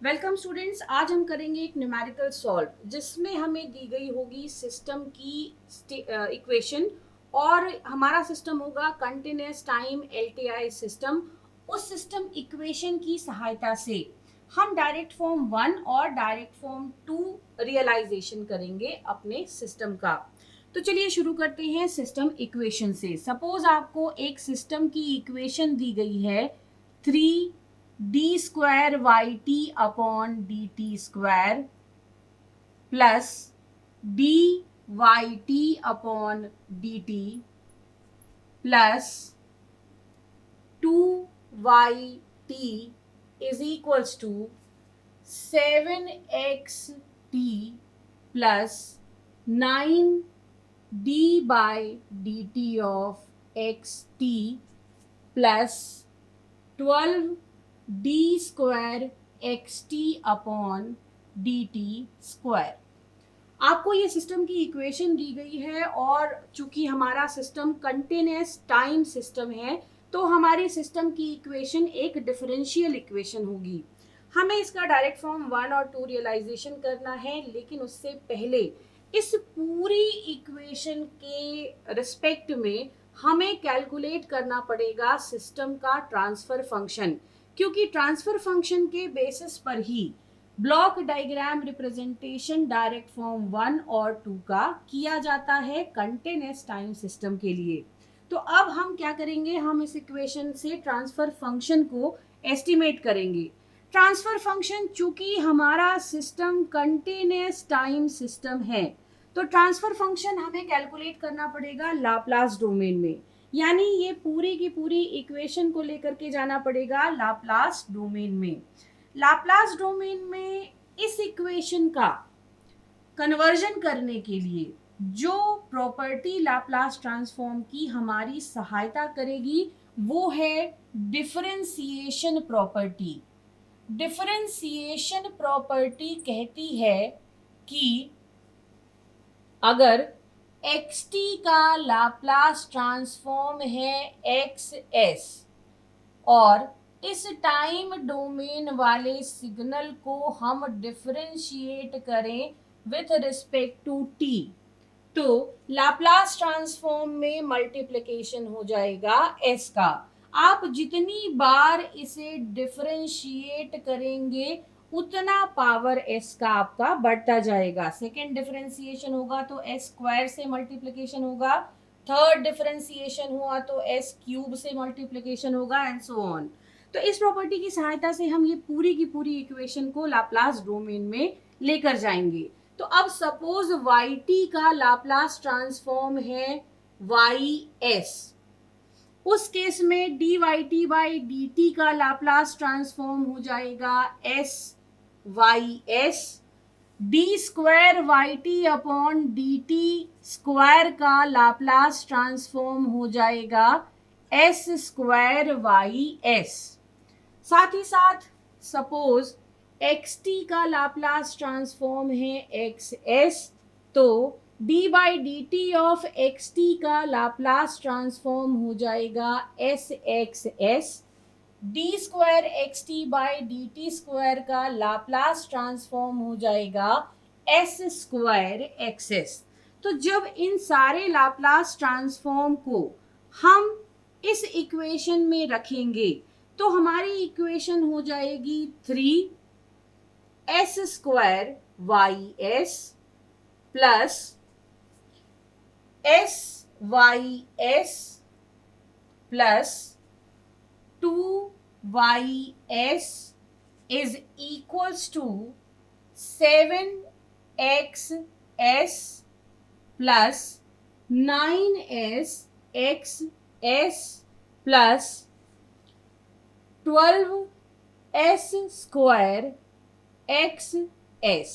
Welcome students. आज हम करेंगे एक न्यूमेरिकल सॉल्व जिसमें हमें दी गई होगी सिस्टम की इक्वेशन और हमारा सिस्टम होगा कंटिन्यूअस टाइम एलटीआई सिस्टम। उस सिस्टम इक्वेशन की सहायता से हम डायरेक्ट फॉर्म 1 और डायरेक्ट फॉर्म 2 रियलाइजेशन करेंगे अपने सिस्टम का। तो चलिए शुरू करते हैं सिस्टम इक्वेशन से। सपोज आपको एक सिस्टम की इक्वेशन दी गई है 3d² yt upon dt square plus dyt upon dt plus 2yt is equals to 7xt plus 9d by dt of xt plus 12d² xt upon dt square. आपको ये system की equation दी गई है और चूंकि हमारा सिस्टम कंटिन्यूअस टाइम सिस्टम है तो हमारे सिस्टम की इक्वेशन एक डिफरेंशियल इक्वेशन होगी। हमें इसका डायरेक्ट फॉर्म 1 और 2 रियलाइजेशन करना है, लेकिन उससे पहले इस पूरी इक्वेशन के रिस्पेक्ट में हमें कैलकुलेट करना पड़ेगा सिस्टम का ट्रांसफर फंक्शन, क्योंकि ट्रांसफर फंक्शन के बेसिस पर ही block diagram representation direct form 1 और 2 का किया जाता है कंटिन्यूअस टाइम सिस्टम के लिए। तो अब हम क्या करेंगे, हम इस इक्वेशन से ट्रांसफर फंक्शन को एस्टिमेट करेंगे। ट्रांसफर फंक्शन चूंकि हमारा सिस्टम कंटिन्यूअस टाइम सिस्टम है तो ट्रांसफर फंक्शन हमें कैलकुलेट करना पड़ेगा लाप्लास डोमेन में, यानी ये पूरी की पूरी इक्वेशन को लेकर के जाना पड़ेगा लाप्लास डोमेन में। लाप्लास डोमेन में इस इक्वेशन का कन्वर्जन करने के लिए जो प्रॉपर्टी लाप्लास ट्रांसफॉर्म की हमारी सहायता करेगी वो है डिफरेंशिएशन प्रॉपर्टी। डिफरेंशिएशन प्रॉपर्टी कहती है कि अगर xt का लाप्लास ट्रांसफॉर्म है xs और इस टाइम डोमेन वाले सिग्नल को हम डिफरेंशिएट करें विथ रिस्पेक्ट टू t, तो लाप्लास ट्रांसफॉर्म में मल्टीप्लिकेशन हो जाएगा s का। आप जितनी बार इसे डिफरेंशिएट करेंगे उतना पावर s का आपका बढ़ता जाएगा। सेकेंड डिफरेंशिएशन होगा तो s स्क्वायर से मल्टीप्लिकेशन होगा, थर्ड डिफरेंशिएशन हुआ तो s क्यूब से मल्टीप्लिकेशन होगा एंड सो ऑन। तो इस प्रॉपर्टी की सहायता से हम ये पूरी की पूरी इक्वेशन को लाप्लास डोमेन में लेकर जाएंगे। तो अब सपोज yt का लाप्लास ट्रांसफॉर्म है ys, उस केस में dyt बाई dt का लाप्लास ट्रांसफॉर्म हो जाएगा sys, d² yt upon dt square का लाप्लास ट्रांसफॉर्म हो जाएगा s² ys। साथ ही साथ सपोज xt का लाप्लास ट्रांसफॉर्म है xs, तो d by D T of xt का लाप्लास ट्रांसफॉर्म हो जाएगा sxs, d² xt by D T square का लाप्लास ट्रांसफॉर्म हो जाएगा s² xs। तो जब इन सारे लाप्लास ट्रांसफॉर्म को हम इस इक्वेशन में रखेंगे तो हमारी इक्वेशन हो जाएगी 3s² ys plus sys plus 2ys is equals to 7xs plus 9sxs plus 12s² xs।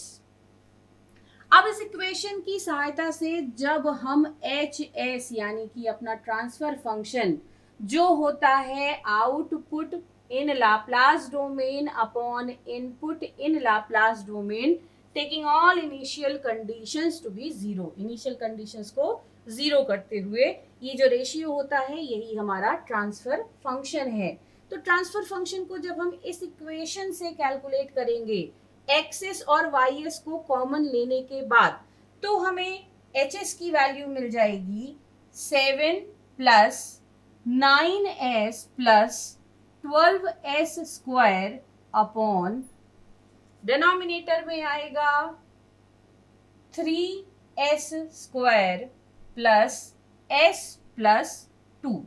अब इस इक्वेशन की सहायता से जब हम hs यानी कि अपना ट्रांसफर फंक्शन जो होता है output in Laplace domain upon input in Laplace domain taking all initial conditions to be zero, initial conditions को जीरो करते हुए ये जो रेशियो होता है यही हमारा ट्रांसफर फंक्शन है। तो ट्रांसफर फंक्शन को जब हम इस इक्वेशन से कैलकुलेट करेंगे एक्स और वाई एस को कॉमन लेने के बाद, तो हमें एच एस की वैल्यू मिल जाएगी 7 plus 9s plus 12s square upon denominator में आएगा 3s square plus s plus 2।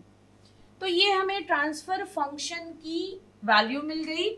तो ये हमें ट्रांसफर फंक्शन की वैल्यू मिल गई।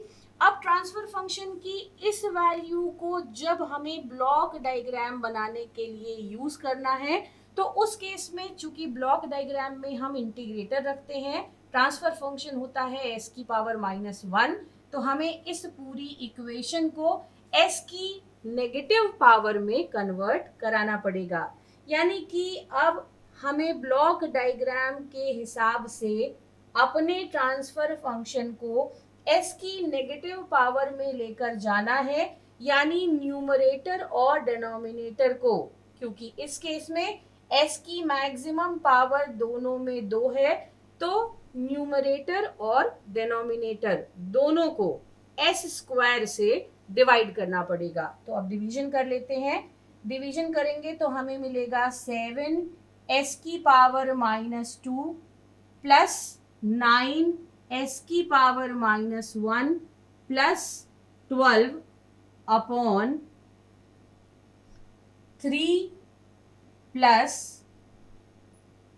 अब ट्रांसफर फंक्शन की इस वैल्यू को जब हमें ब्लॉक डायग्राम बनाने के लिए यूज करना है, तो उस केस में चूंकि ब्लॉक डायग्राम में हम इंटीग्रेटर रखते हैं, ट्रांसफर फंक्शन होता है s की पावर -1, तो हमें इस पूरी इक्वेशन को s की नेगेटिव पावर में कन्वर्ट कराना पड़ेगा। यानी कि अब हमें ब्लॉक डायग्राम के हिसाब से अपने ट्रांसफर फंक्शन को s की नेगेटिव पावर में लेकर जाना है, यानी न्यूमरेटर और डिनोमिनेटर को, क्योंकि इस केस में s की मैक्सिमम पावर दोनों में 2 है, तो न्यूमरेटर और डिनोमिनेटर दोनों को s स्क्वायर से डिवाइड करना पड़ेगा। तो अब डिवीजन कर लेते हैं। डिवीजन करेंगे तो हमें मिलेगा 7 s की पावर -2 प्लस 9 s की power -1 plus 12 upon 3 plus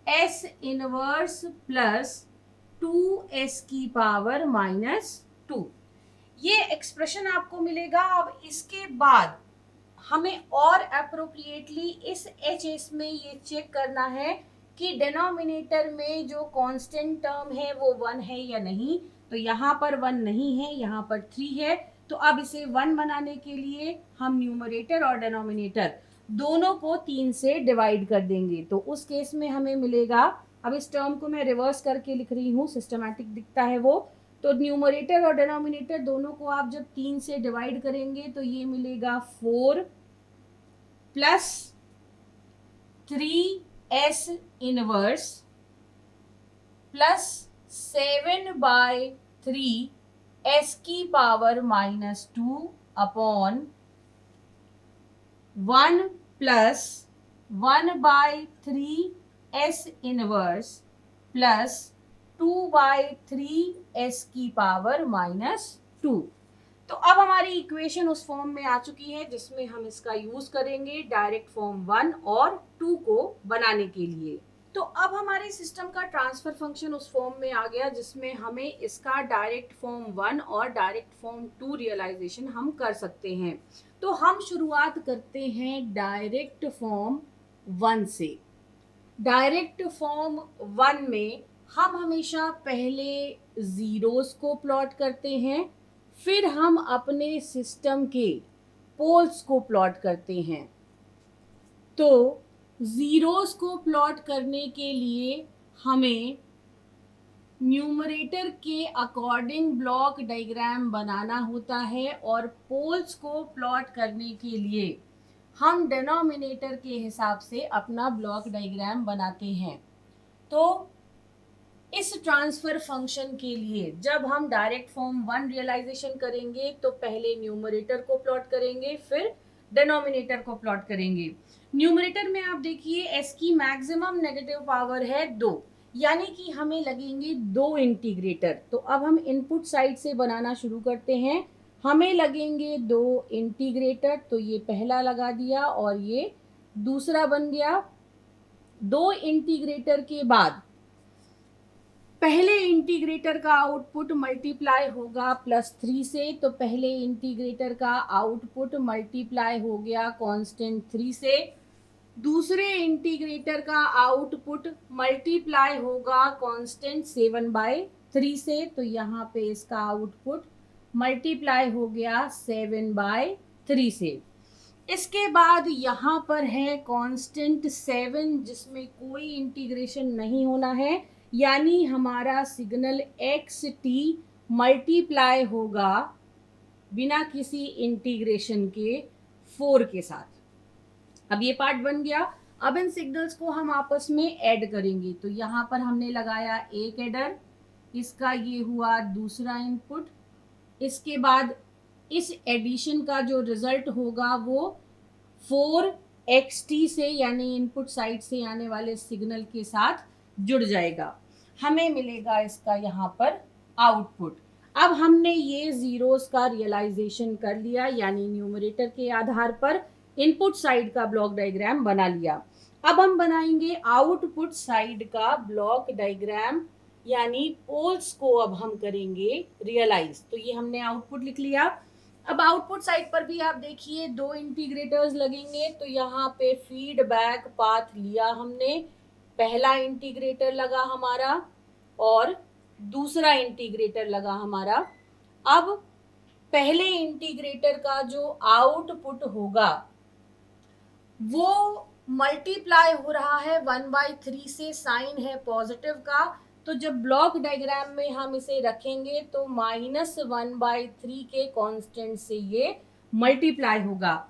s inverse plus 2s की पावर -2। ये एक्सप्रेशन आपको मिलेगा। अब इसके बाद हमें और अप्रोप्रिएटली इस एच एस में ये चेक करना है कि डिनोमिनेटर में जो कांस्टेंट टर्म है वो 1 है या नहीं। तो यहाँ पर 1 नहीं है, यहाँ पर 3 है। तो अब इसे 1 बनाने के लिए हम न्यूमरेटर और डिनोमिनेटर दोनों को 3 से डिवाइड कर देंगे। तो उस केस में हमें मिलेगा, अब इस टर्म को मैं रिवर्स करके लिख रही हूँ, सिस्टमैटिक दिखता है वो। तो न्यूमरेटर और डिनोमिनेटर दोनों को आप जब 3 से डिवाइड करेंगे तो ये मिलेगा 4 plus 3s inverse plus 7/3 s की power -2 upon 1 plus 1/3 s inverse plus 2/3 s की पावर -2। तो अब हमारी इक्वेशन उस फॉर्म में आ चुकी है जिसमें हम इसका यूज करेंगे डायरेक्ट फॉर्म 1 और 2 को बनाने के लिए। तो अब हमारे सिस्टम का ट्रांसफर फंक्शन उस फॉर्म में आ गया जिसमें हमें इसका डायरेक्ट फॉर्म 1 और डायरेक्ट फॉर्म 2 रियलाइजेशन हम कर सकते हैं। तो हम शुरुआत करते हैं डायरेक्ट फॉर्म 1 से। डायरेक्ट फॉर्म 1 में हम हमेशा पहले जीरोस को प्लॉट करते हैं, फिर हम अपने सिस्टम के पोल्स को प्लॉट करते हैं। तो जीरोस को प्लॉट करने के लिए हमें न्यूमरेटर के अकॉर्डिंग ब्लॉक डायग्राम बनाना होता है और पोल्स को प्लॉट करने के लिए हम डिनोमिनेटर के हिसाब से अपना ब्लॉक डायग्राम बनाते हैं। तो इस ट्रांसफर फंक्शन के लिए जब हम डायरेक्ट फॉर्म 1 रियलाइजेशन करेंगे तो पहले न्यूमरेटर को प्लॉट करेंगे, फिर डिनोमिनेटर को प्लॉट करेंगे। न्यूमरेटर में आप देखिए s की मैक्सिमम नेगेटिव पावर है 2, यानी कि हमें लगेंगे 2 इंटीग्रेटर। तो अब हम इनपुट साइड से बनाना शुरू करते हैं। हमें लगेंगे 2 इंटीग्रेटर, तो ये पहला लगा दिया और ये दूसरा बन गया। 2 इंटीग्रेटर के बाद पहले इंटीग्रेटर का आउटपुट मल्टीप्लाई होगा +3 से, तो पहले इंटीग्रेटर का आउटपुट मल्टीप्लाई हो गया कांस्टेंट 3 से। दूसरे इंटीग्रेटर का आउटपुट मल्टीप्लाई होगा कांस्टेंट 7/3 से, तो यहाँ पे इसका आउटपुट मल्टीप्लाई हो गया 7/3 से। इसके बाद यहाँ पर है कांस्टेंट 7 जिसमें कोई इंटीग्रेशन नहीं होना है, यानी हमारा सिग्नल xt मल्टीप्लाई होगा बिना किसी इंटीग्रेशन के 4 के साथ। अब ये पार्ट बन गया। अब इन सिग्नल्स को हम आपस में ऐड करेंगे। तो यहाँ पर हमने लगाया एक एडर, इसका ये हुआ दूसरा इनपुट। इसके बाद इस एडिशन का जो रिजल्ट होगा वो 4xt से यानी इनपुट साइड से आने वाले सिग्नल के साथ जुड़ जाएगा। हमें मिलेगा इसका यहाँ पर आउटपुट। अब हमने ये जीरोस का रियलाइजेशन कर लिया, यानी न्यूमरेटर के आधार पर इनपुट साइड का ब्लॉक डायग्राम बना लिया। अब हम बनाएंगे आउटपुट साइड का ब्लॉक डायग्राम, यानी पोल्स को अब हम करेंगे रियलाइज। तो ये हमने आउटपुट लिख लिया। अब आउटपुट साइड पर भी आप देखिए दो इंटीग्रेटर्स लगेंगे। तो यहाँ पे फीडबैक पाथ लिया हमने, पहला इंटीग्रेटर लगा हमारा और दूसरा इंटीग्रेटर लगा हमारा। अब पहले इंटीग्रेटर का जो आउटपुट होगा वो मल्टीप्लाई हो रहा है 1/3 से, साइन है पॉजिटिव का। तो जब ब्लॉक डायग्राम में हम इसे रखेंगे तो -1/3 के कांस्टेंट से ये मल्टीप्लाई होगा।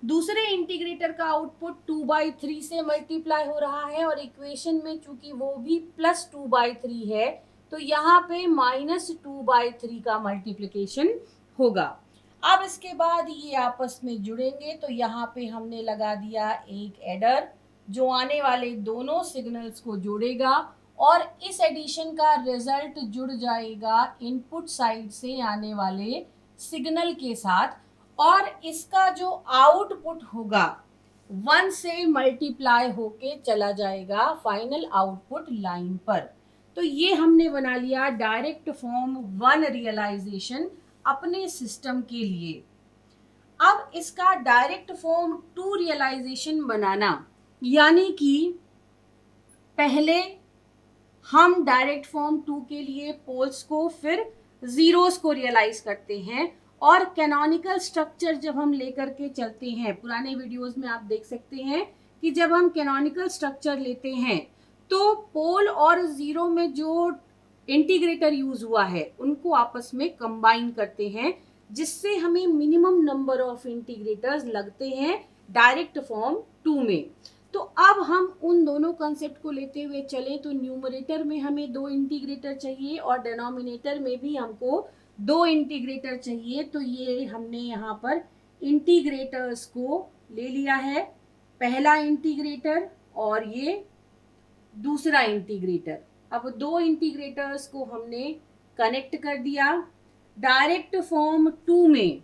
दूसरे इंटीग्रेटर का आउटपुट 2/3 से मल्टीप्लाई हो रहा है और इक्वेशन में चूंकि वो भी +2/3 है तो यहाँ पे -2/3 का मल्टीप्लिकेशन होगा। अब इसके बाद ये आपस में जुड़ेंगे। तो यहाँ पे हमने लगा दिया एक एडर जो आने वाले दोनों सिग्नल्स को जोड़ेगा और इस एडिशन का रिजल्ट जुड़ जाएगा इनपुट साइड से आने वाले सिग्नल के साथ और इसका जो आउटपुट होगा 1 से मल्टीप्लाई होके चला जाएगा फाइनल आउटपुट लाइन पर। तो ये हमने बना लिया डायरेक्ट फॉर्म 1 रियलाइजेशन अपने सिस्टम के लिए। अब इसका डायरेक्ट फॉर्म 2 रियलाइजेशन बनाना, यानी कि पहले हम डायरेक्ट फॉर्म 2 के लिए पोल्स को फिर जीरोस को रियलाइज करते हैं और कैनोनिकल स्ट्रक्चर जब हम लेकर के चलते हैं, पुराने वीडियोस में आप देख सकते हैं कि जब हम कैनोनिकल स्ट्रक्चर लेते हैं तो पोल और जीरो में जो इंटीग्रेटर यूज हुआ है उनको आपस में कंबाइन करते हैं, जिससे हमें मिनिमम नंबर ऑफ इंटीग्रेटर्स लगते हैं डायरेक्ट फॉर्म 2 में। तो अब हम उन दोनों कंसेप्ट को लेते हुए चलें तो न्यूमरेटर में हमें 2 इंटीग्रेटर चाहिए और डिनोमिनेटर में भी हमको 2 इंटीग्रेटर चाहिए। तो ये हमने यहाँ पर इंटीग्रेटर्स को ले लिया है, पहला इंटीग्रेटर और ये दूसरा इंटीग्रेटर। अब 2 इंटीग्रेटर्स को हमने कनेक्ट कर दिया। डायरेक्ट फॉर्म 2 में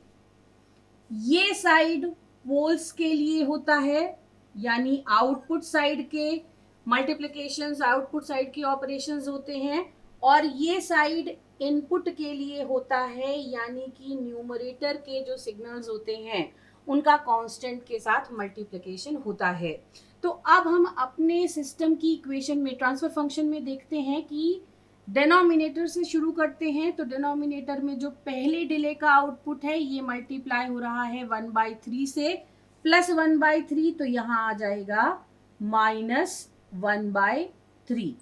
ये साइड पोल्स के लिए होता है, यानी आउटपुट साइड के मल्टीप्लिकेशंस, आउटपुट साइड के ऑपरेशंस होते हैं और ये साइड इनपुट के लिए होता है, यानी कि न्यूमरेटर के जो सिग्नल्स होते हैं उनका कांस्टेंट के साथ मल्टीप्लिकेशन होता है। तो अब हम अपने सिस्टम की इक्वेशन में ट्रांसफर फंक्शन में देखते हैं कि डिनोमिनेटर से शुरू करते हैं। तो डिनोमिनेटर में जो पहले डिले का आउटपुट है ये मल्टीप्लाई हो रहा है 1/3 से, +1/3 तो यहाँ आ जाएगा -1/3।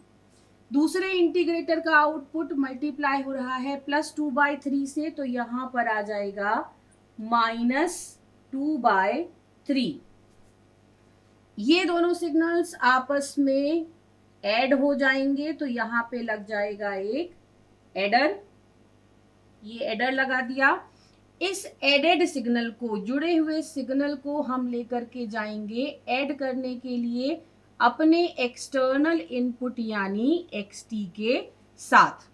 दूसरे इंटीग्रेटर का आउटपुट मल्टीप्लाई हो रहा है +2/3 से, तो यहाँ पर आ जाएगा -2/3। ये दोनों सिग्नल्स आपस में ऐड हो जाएंगे तो यहाँ पे लग जाएगा एक एडर। ये एडर लगा दिया। इस एडेड सिग्नल को, जुड़े हुए सिग्नल को हम लेकर के जाएंगे ऐड करने के लिए अपने एक्सटर्नल इनपुट यानी xt के साथ।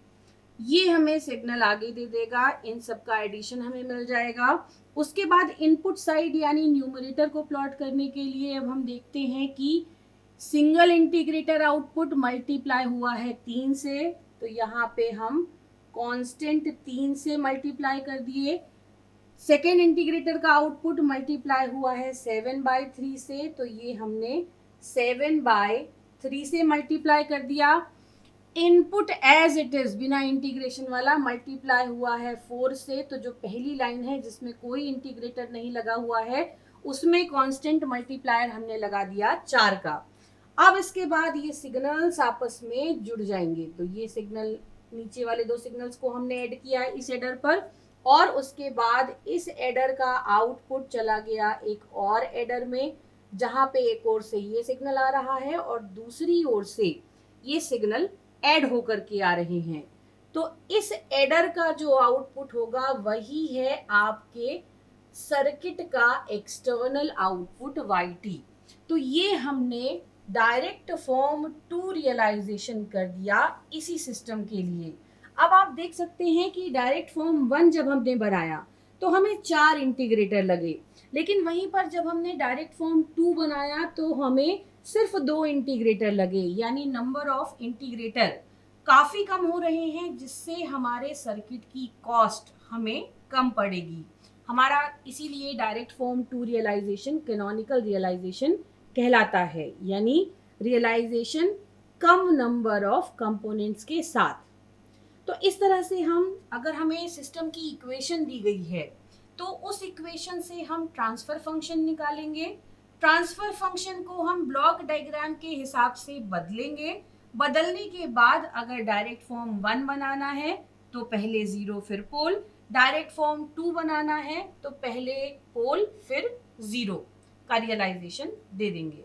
ये हमें सिग्नल आगे दे देगा, इन सब का एडिशन हमें मिल जाएगा। उसके बाद इनपुट साइड यानी न्यूमरेटर को प्लॉट करने के लिए अब हम देखते हैं कि सिंगल इंटीग्रेटर आउटपुट मल्टीप्लाई हुआ है 3 से, तो यहाँ पे हम कांस्टेंट 3 से मल्टीप्लाई कर दिए। सेकेंड इंटीग्रेटर का आउटपुट मल्टीप्लाई हुआ है 7/3 से, तो ये हमने 7/3 से मल्टीप्लाई कर दिया। इनपुट एज इट इज बिना इंटीग्रेशन वाला मल्टीप्लाई हुआ है 4 से, तो जो पहली लाइन है जिसमें कोई इंटीग्रेटर नहीं लगा हुआ है उसमें कांस्टेंट मल्टीप्लायर हमने लगा दिया 4 का। अब इसके बाद ये सिग्नल्स आपस में जुड़ जाएंगे। तो ये सिग्नल, नीचे वाले 2 सिग्नल्स को हमने ऐड किया है इस एडर पर और उसके बाद इस एडर का आउटपुट चला गया एक और एडर में, जहां पे एक ओर से ये सिग्नल आ रहा है और दूसरी ओर से ये सिग्नल ऐड होकर के आ रहे हैं। तो इस एडर का जो आउटपुट होगा वही है आपके सर्किट का एक्सटर्नल आउटपुट YT। तो ये हमने डायरेक्ट फॉर्म 2 रियलाइजेशन कर दिया इसी सिस्टम के लिए। अब आप देख सकते हैं कि डायरेक्ट फॉर्म 1 जब हमने बनाया तो हमें 4 इंटीग्रेटर लगे, लेकिन वहीं पर जब हमने डायरेक्ट फॉर्म 2 बनाया तो हमें सिर्फ 2 इंटीग्रेटर लगे, यानी नंबर ऑफ इंटीग्रेटर काफ़ी कम हो रहे हैं, जिससे हमारे सर्किट की कॉस्ट हमें कम पड़ेगी। हमारा इसीलिए direct form 2 realisation canonical realisation कहलाता है, यानी रियलाइजेशन कम नंबर ऑफ कंपोनेंट्स के साथ। तो इस तरह से हम, अगर हमें सिस्टम की इक्वेशन दी गई है तो उस इक्वेशन से हम ट्रांसफर फंक्शन निकालेंगे। ट्रांसफर फंक्शन को हम ब्लॉक डायग्राम के हिसाब से बदलेंगे। बदलने के बाद अगर डायरेक्ट फॉर्म 1 बनाना है तो पहले 0 फिर पोल, डायरेक्ट फॉर्म 2 बनाना है तो पहले पोल फिर 0 का रियलाइजेशन दे देंगे।